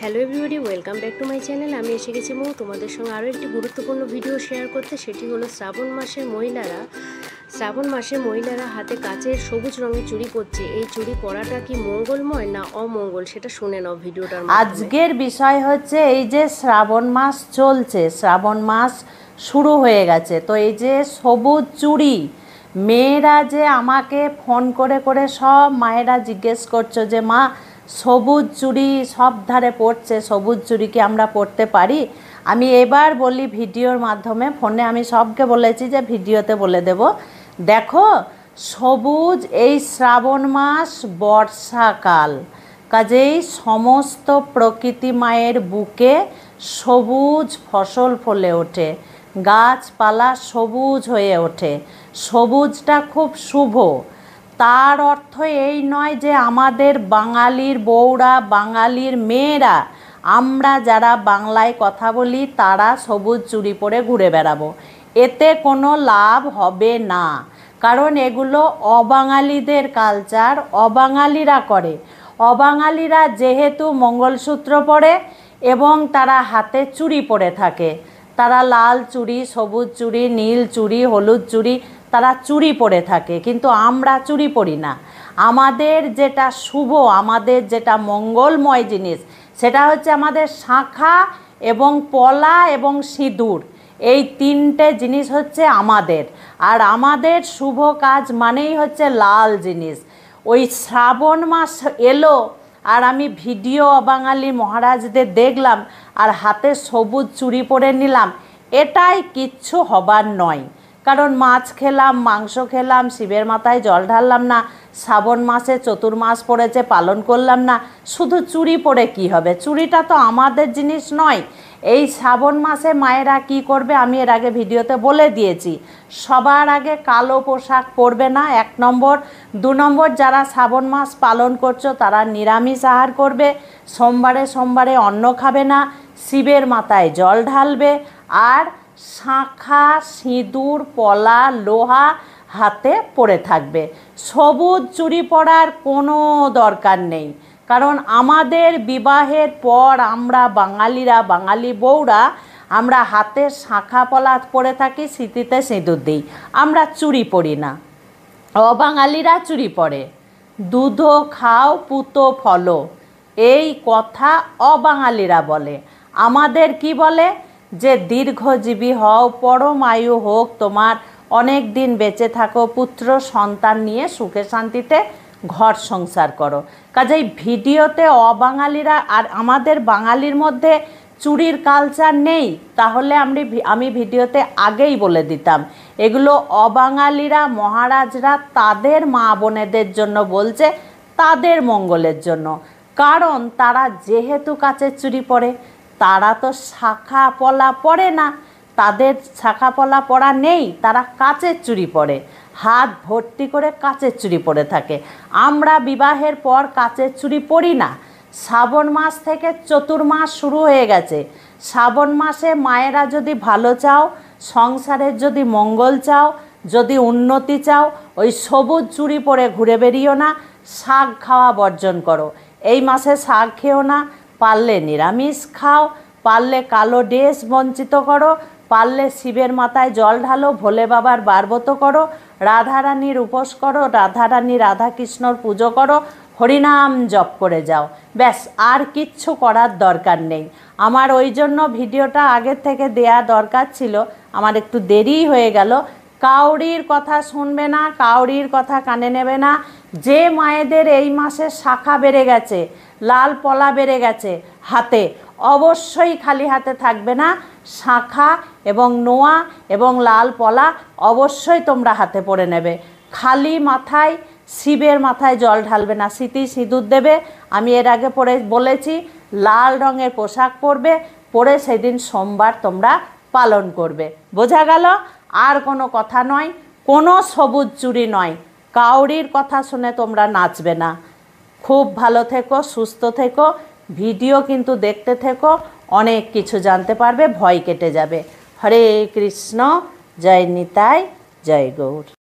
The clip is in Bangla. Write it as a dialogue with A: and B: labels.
A: Hello everybody, welcome back to my channel. আমি এসে গেছি তোমাদের সঙ্গে আরও একটি গুরুত্বপূর্ণ ভিডিও শেয়ার করতে। সেটি হলো শ্রাবণ মাসে মহিলারা হাতে কাচের সবুজ রঙের চুড়ি পরছে। এই চুড়ি পরাটা কি মঙ্গলময় না অমঙ্গল, সেটা শুনে নাও ভিডিওটার মাধ্যমে।
B: আজকের বিষয় হচ্ছে এই যে শ্রাবণ মাস চলছে, শ্রাবণ মাস শুরু হয়ে গেছে, তো এই যে সবুজ চুড়ি, মেয়েরা যে আমাকে ফোন করে করে সব মায়েরা জিজ্ঞেস করছো যে মা সবুজ চুড়ি সব ধারে পড়ছে, সবুজ চুড়ি কি আমরা পরতে পারি? আমি এবার বলি ভিডিওর মাধ্যমে, ফোনে আমি সবকে বলেছি যে ভিডিওতে বলে দেব। দেখো, সবুজ এই শ্রাবণ মাস বর্ষাকাল, কাজেই সমস্ত প্রকৃতি মায়ের বুকে সবুজ ফসল ফলে ওঠে, গাছপালা সবুজ হয়ে ওঠে। সবুজটা খুব শুভ। তার অর্থ এই নয় যে আমাদের বাঙালির বউরা, বাঙালির মেয়েরা, আমরা যারা বাংলায় কথা বলি তারা সবুজ চুড়ি পরে ঘুরে বেড়াবো, এতে কোনো লাভ হবে না। কারণ এগুলো অবাঙালিদের কালচার, অবাঙালিরা করে। অবাঙালিরা যেহেতু মঙ্গলসূত্র পরে এবং তারা হাতে চুড়ি পরে থাকে, তারা লাল চুড়ি, সবুজ চুড়ি, নীল চুড়ি, হলুদ চুড়ি, তারা চুড়ি পরে থাকে, কিন্তু আমরা চুড়ি পরি না। আমাদের যেটা শুভ, আমাদের যেটা মঙ্গলময় জিনিস, সেটা হচ্ছে আমাদের শাঁখা এবং পলা এবং সিঁদুর, এই তিনটে জিনিস হচ্ছে আমাদের। আর আমাদের শুভ কাজ মানেই হচ্ছে লাল জিনিস। ওই শ্রাবণ মাস এলো আর আমি ভিডিও অবাঙালি মহারাজদের দেখলাম আর হাতে সবুজ চুড়ি পরে নিলাম, এটাই কিচ্ছু হবার নয়। কারণ মাছ খেলাম, মাংস খেলাম, শিবের মাথায় জল ঢাললাম না, শ্রাবণ মাসে চতুর্মাস পড়েছে পালন করলাম না, শুধু চুড়ি পরে কি হবে? চুড়িটা তো আমাদের জিনিস নয়। এই শ্রাবণ মাসে মায়েরা কি করবে আমি এর আগে ভিডিওতে বলে দিয়েছি। সবার আগে কালো পোশাক পরবে না, 1 নম্বর। 2 নম্বর, যারা শ্রাবণ মাস পালন করছো তারা নিরামিষ আহার করবে, সোমবারে সোমবারে অন্ন খাবে না, শিবের মাথায় জল ঢালবে, আর শাঁখা, সিঁদুর, পলা, লোহা হাতে পরে থাকবে। সবুজ চুড়ি পরার কোনো দরকার নেই। কারণ আমাদের বিবাহের পর আমরা বাঙালিরা, বাঙালি বউরা, আমরা হাতে শাঁখা পলা পরে থাকি, স্মৃতিতে সিঁদুর দিই, আমরা চুড়ি পরি না। অবাঙালিরা চুড়ি পরে। দুধ খাও পুতো ফলো, এই কথা অবাঙালিরা বলে। আমাদের কি বলে? যে দীর্ঘজীবী হও, পরমায়ু হোক তোমার, অনেক দিন বেঁচে থাকো, পুত্র সন্তান নিয়ে সুখে শান্তিতে ঘর সংসার করো। কাজেই ভিডিওতে অবাঙালিরা আর আমাদের বাঙালির মধ্যে চুড়ির কালচার নেই, তাহলে আমি ভিডিওতে আগেই বলে দিতাম। এগুলো অবাঙালিরা, মহারাজরা তাদের মা বোনেদের জন্য বলছে, তাদের মঙ্গলের জন্য। কারণ তারা যেহেতু কাচের চুড়ি পরে, তারা তো শাঁখা পলা পরে না, তাদের শাঁখা পলা পরা নেই, তারা কাচের চুড়ি পরে, হাত ভর্তি করে কাচের চুড়ি পরে থাকে। আমরা বিবাহের পর কাচের চুড়ি পরি না। শ্রাবণ মাস থেকে চতুর্মাস শুরু হয়ে গেছে। শ্রাবণ মাসে মায়েরা যদি ভালো চাও, সংসারের যদি মঙ্গল চাও, যদি উন্নতি চাও, ওই সবুজ চুড়ি পরে ঘুরে বেরিও না, শাক খাওয়া বর্জন করো। এই মাসে শাক খেও না, পারলে নিরামিষ খাও, পারলে কালো ড্রেস বঞ্চিত করো, পারলে শিবের মাথায় জল ঢালো, ভোলে বাবার বারবত করো, রাধারানীর উপোস করো, রাধারানী রাধাকৃষ্ণর পুজো করো, হরিনাম জপ করে যাও, ব্যাস। আর কিচ্ছু করার দরকার নেই। আমার ওই জন্য ভিডিওটা আগের থেকে দেয়া দরকার ছিল, আমার একটু দেরি হয়ে গেল। কাউরির কথা শুনবে না, কাউরির কথা কানে নেবে না। যে মায়েদের এই মাসে শাখা বেড়ে গেছে, লাল পলা বেড়ে গেছে হাতে, অবশ্যই খালি হাতে থাকবে না। শাঁখা এবং নোয়া এবং লাল পলা অবশ্যই তোমরা হাতে পরে নেবে। খালি মাথায় শিবের মাথায় জল ঢালবে না, স্মৃতি সিঁদুর দেবে। আমি এর আগে বলেছি, লাল রঙের পোশাক পরবে, পরে সেদিন সোমবার তোমরা পালন করবে। বোঝা গেল? আর কোনো কথা নয়, কোনো সবুজ চুড়ি নয়। কাউরির কথা শুনে তোমরা নাচবে না। খুব ভালো থেকো, সুস্থ থেকো, ভিডিও কিন্তু দেখতে থেকো, অনেক কিছু জানতে পারবে, ভয় কেটে যাবে। হরে কৃষ্ণ, জয় নিতাই, জয় গৌর।